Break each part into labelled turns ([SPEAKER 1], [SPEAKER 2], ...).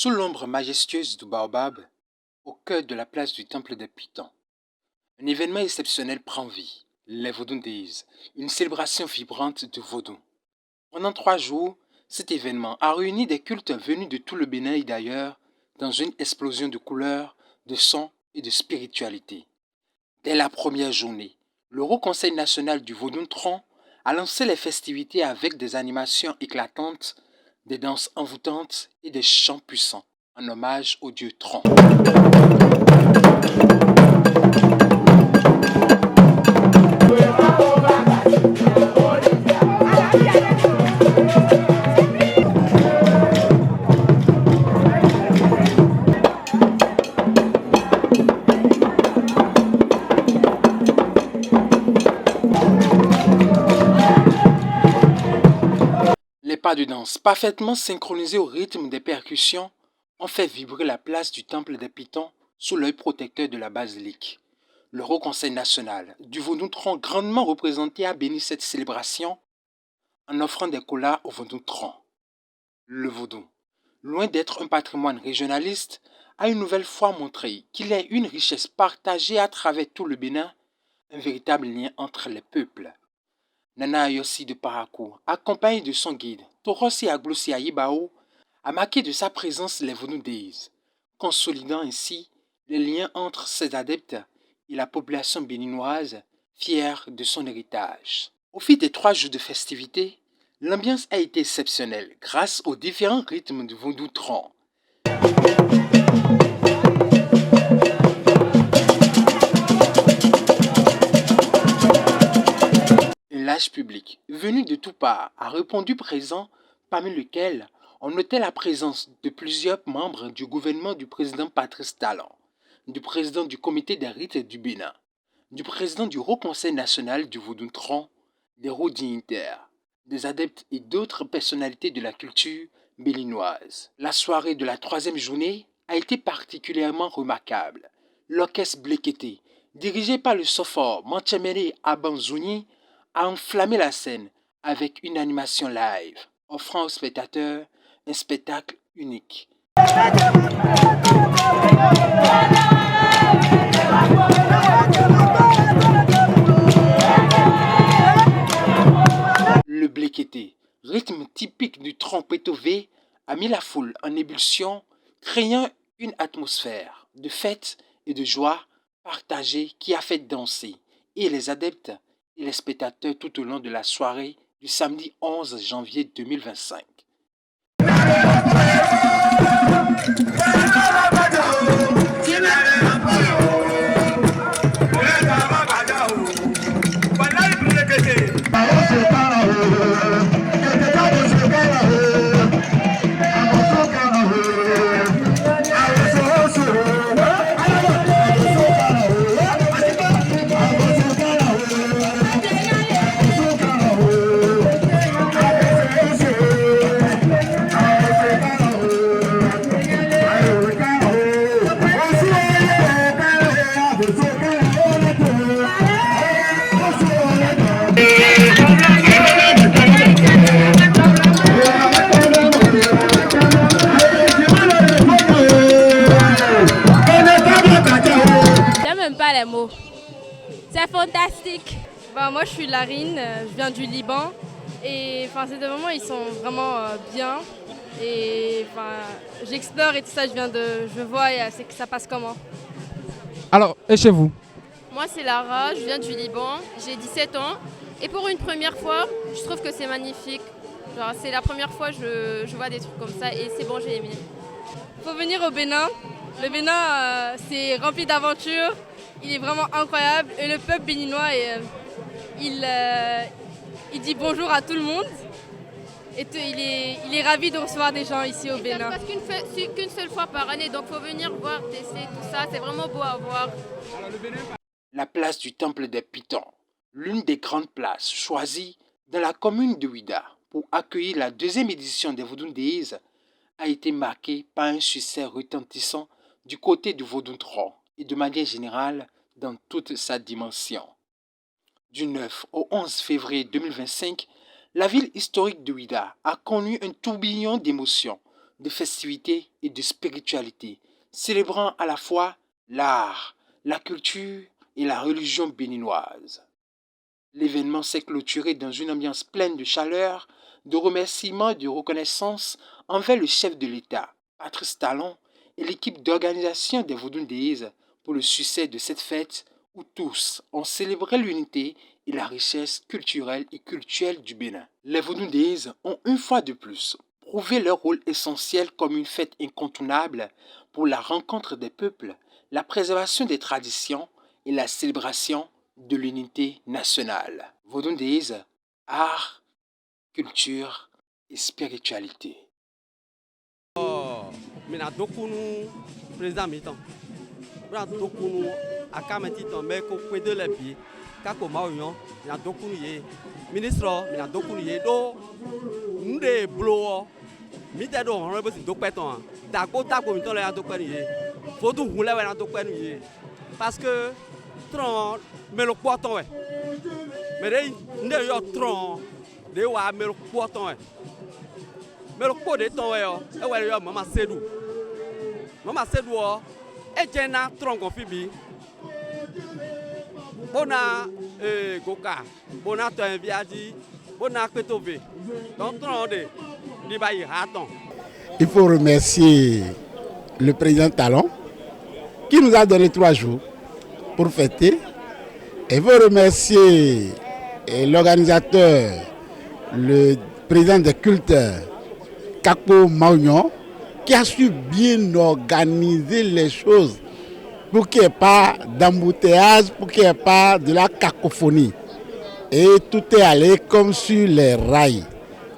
[SPEAKER 1] Sous l'ombre majestueuse du baobab, au cœur de la place du temple des Pitons, un événement exceptionnel prend vie, les Vodou Days, une célébration vibrante de vaudou. Pendant 3 jours, cet événement a réuni des cultes venus de tout le Bénin et d'ailleurs dans une explosion de couleurs, de sons et de spiritualité. Dès la première journée, le Haut Conseil national du Vaudou Tron a lancé les festivités avec des animations éclatantes, des danses envoûtantes et des chants puissants en hommage au dieu Tron. Les pas de danse, parfaitement synchronisés au rythme des percussions, ont fait vibrer la place du temple des Pitons sous l'œil protecteur de la basilique. Le Haut Conseil national du Vaudou Tron, grandement représenté, a béni cette célébration en offrant des colas au Vaudou Tron. Le vaudou, loin d'être un patrimoine régionaliste, a une nouvelle fois montré qu'il est une richesse partagée à travers tout le Bénin, un véritable lien entre les peuples. Nana Ayossi de Parakou, accompagné de son guide, Torossi Aglosi Ayibao, a marqué de sa présence les Vaudou Days, consolidant ainsi les liens entre ses adeptes et la population béninoise, fière de son héritage. Au fil des 3 jours de festivités, l'ambiance a été exceptionnelle grâce aux différents rythmes du Vaudou Tron. Un large public, venu de toutes parts, a répondu présent, parmi lesquels on notait la présence de plusieurs membres du gouvernement du président Patrice Talon, du président du comité des rites du Bénin, du président du Haut Conseil national du Vaudou Tron, des hauts dignitaires, des adeptes et d'autres personnalités de la culture béninoise. La soirée de la 3e journée a été particulièrement remarquable. L'orchestre Blekété, dirigé par le sophore Manchemere Abanzouni, a enflammé la scène avec une animation live, offrant aux spectateurs un spectacle unique. Le Blekété, rythme typique du trompeto V, a mis la foule en ébullition, créant une atmosphère de fête et de joie partagée qui a fait danser et les adeptes et les spectateurs tout au long de la soirée du samedi 11 janvier 2025.
[SPEAKER 2] J'aime même pas les mots. C'est fantastique. Moi je suis Larine, je viens du Liban et ces deux moments ils sont vraiment bien et j'explore et tout ça, je vois c'est que ça passe comment.
[SPEAKER 3] Alors, et chez vous?
[SPEAKER 2] Moi c'est Lara, je viens du Liban, j'ai 17 ans et pour une première fois je trouve que c'est magnifique. Genre, c'est la première fois que je vois des trucs comme ça et c'est bon, j'ai aimé. Faut venir au Bénin. Le Bénin c'est rempli d'aventures, il est vraiment incroyable et le peuple béninois il dit bonjour à tout le monde et il est ravi de recevoir des gens ici au Bénin.
[SPEAKER 4] Ça se passe qu'une seule fois par année, donc faut venir voir, tester tout ça, c'est vraiment beau à voir.
[SPEAKER 1] La place du temple des Pitons, l'une des grandes places choisies dans la commune de Ouida pour accueillir la 2e édition des Vodou Days, a été marquée par un succès retentissant du côté du Vaudou Tron et de manière générale dans toute sa dimension. Du 9 au 11 février 2025, la ville historique de Ouida a connu un tourbillon d'émotions de festivité et de spiritualité, célébrant à la fois l'art, la culture et la religion béninoise. L'événement s'est clôturé dans une ambiance pleine de chaleur, de remerciements et de reconnaissance envers le chef de l'État, Patrice Talon, et l'équipe d'organisation des Vodou Days pour le succès de cette fête où tous ont célébré l'unité et la richesse culturelle et cultuelle du Bénin. Les Vodou Days ont une fois de plus prouvé leur rôle essentiel comme une fête incontournable pour la rencontre des peuples, la préservation des traditions et la célébration de l'unité nationale. Vodou Days, art, culture et spiritualité.
[SPEAKER 5] Mina dokunu président mitan. Mina dokunu akameti ton mais ko kwede le bi ka ko ma oyan mina dokunu ye ministre mina dokunu ye do nde blo mi te do on bo si dokpeton ta ko mi ton le ya dokpe ye fodu hun le wa dokpe nu ye parce que tron me lo poton we me de nde yo tron de wa me lo poton we me lo po de ton we yo e wa yo mama sedu o e jena tron kon fibi bona goka bona to enviaji bona petove donc tron de li ba yi haton.
[SPEAKER 6] Il faut remercier le président Talon qui nous a donné 3 jours pour fêter. Il faut remercier l'organisateur, le président des cultes, Kakpo Maounion, qui a su bien organiser les choses pour qu'il n'y ait pas d'embouteillage, pour qu'il n'y ait pas de la cacophonie. Et tout est allé comme sur les rails.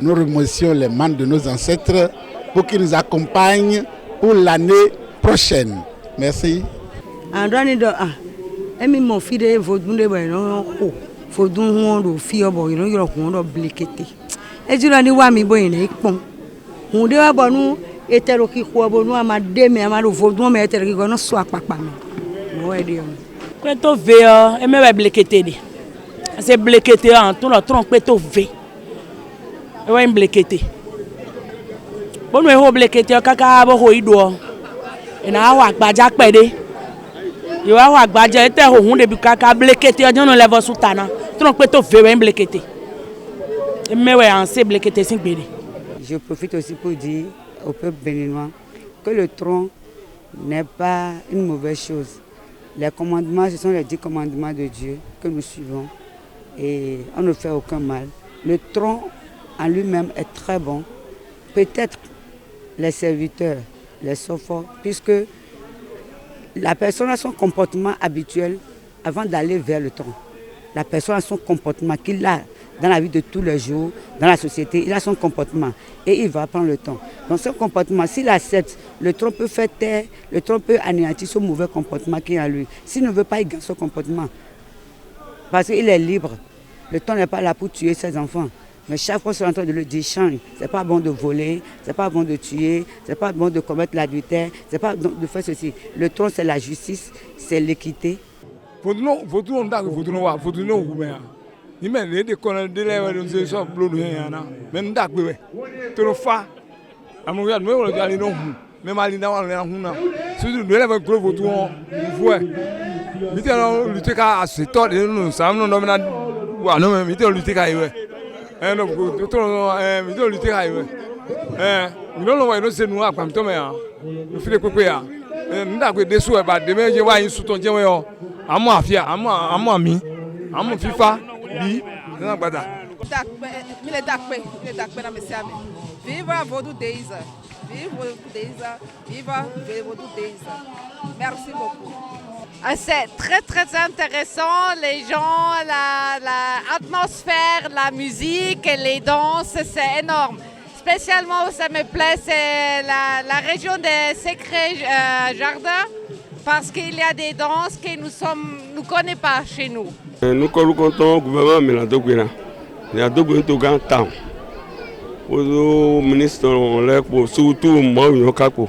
[SPEAKER 6] Nous remercions les membres de nos ancêtres pour qu'ils nous accompagnent pour l'année prochaine. Merci.
[SPEAKER 7] Etero ki ko bonu amade me amado vodou me etero ki gono so apapa me no e de on
[SPEAKER 8] kweto ve e me we blekete de c'est blekete en tout le tronc kweto ve e we blekete bonu e ho blekete kaka bo ho ido e na wa agbaja pede yo wa agbaja ete ho hun de bi kaka blekete o jono level sutana tronc kweto ve we blekete e me we en c'est blekete sin gbede.
[SPEAKER 7] Je profite aussi pour dire au peuple béninois que le tronc n'est pas une mauvaise chose. Les commandements, ce sont les 10 commandements de Dieu que nous suivons et on ne fait aucun mal. Le tronc en lui-même est très bon. Peut-être les serviteurs, les sophoires, puisque la personne a son comportement habituel avant d'aller vers le tronc. La personne a son comportement qu'il a dans la vie de tous les jours, dans la société, il a son comportement et il va prendre le temps. Donc ce comportement, s'il accepte, le tronc peut faire taire, le tronc peut anéantir ce mauvais comportement qu'il a en lui. S'il ne veut pas, il garde son comportement. Parce qu'il est libre. Le tronc n'est pas là pour tuer ses enfants. Mais chaque fois, c'est en train de le dire, change. C'est pas bon de voler, c'est pas bon de tuer, c'est pas bon de commettre l'adultère, c'est pas bon de faire ceci. Le tronc, c'est la justice, c'est l'équité.
[SPEAKER 9] Ni men le de kono de le wa de so blodu yana men dak be to fa amu ya me wo jali no hu me mali na wa na hu na su de le va gro votu on voe mi te no lutte ka aseto de no sam no na wa no mi te lutte ka iwe no to mi te lutte ka iwe mi no wa no se nu apam to me ya mi fi de pepe ya nda ko de su e ba de me je wa yin su to je we yo amu afia amu mi amu fifa bi na gbada.
[SPEAKER 10] Viva Vodou Days. Viva Vodou Days. Viva Vodou Days. Merci beaucoup.
[SPEAKER 4] C'est très très intéressant, les gens, l'atmosphère, la musique, les danses, c'est énorme. Spécialement, ça me plaît, c'est la région des secrets jardins, parce qu'il y a des danses que nous ne connaissons pas chez nous.
[SPEAKER 11] Nous comptons au gouvernement, mais la Doguina. La Doguina est grand temps. Au ministre, surtout moi, nous avons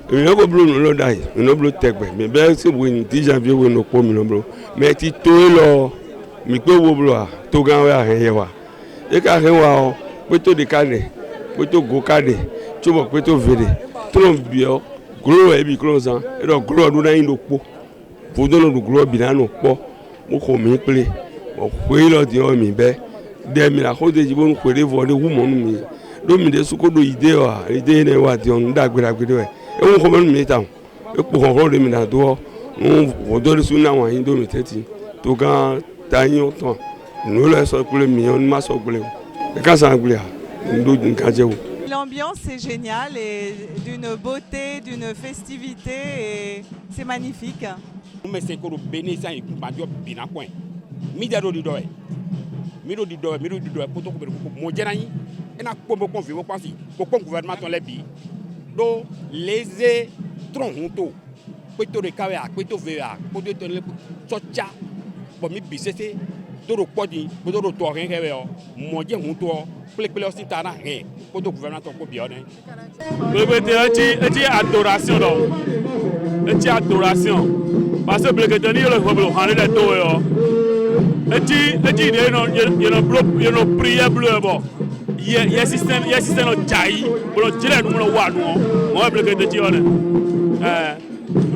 [SPEAKER 11] nous avons bleu d'ail, nous avons bleu tech, mais bien sûr, oui, 10 janvier, nous avons pas bleu. Mais si tu es là, nous avons bleu, tu as gagné à rien. Et quand on a plutôt des cadres, plutôt go cadres, tu vas peut te véré tout le bio gros et bi gros ça et donc gros nous n'a une po pour donner le gros bilan no po mo ko mi ple o ko ilo di o mi be de mi la ko de jibo nu ko de vo de wu mo nu mi do mi de su ko do ide ne wa di on da gbera gbere e won ko mo mi ta e po ko de mi na do on do su na wa yin do mi teti to gan ta yin o ton nous le so ko le mi on ma so gbele e ka sa gbele ndo nka je wo.
[SPEAKER 12] L'ambiance est géniale et d'une beauté, d'une festivité et c'est magnifique.
[SPEAKER 13] Mais c'est que le bénéfice est bien point. Midaro du doigt. Miro du doigt, pour tout le monde. Et n'a pas beaucoup de penser. Pourquoi le gouvernement ton lebi? Donc les troncs pour te recaler, pour te voir, pour te donner sortir. Pour me bisser, tout le podi, pour tout le toit rien que mon Dieu, mon toit. Pour aussi tana rien pour le gouvernement ton bien.
[SPEAKER 14] C'est adoration donc. C'est adoration. Parce que le Kétani le peuple hanné les toits. Il y a nos prières bleues bon. Il y a système de jaillit pour le dire nous le voir nous. Moi le Kétani on.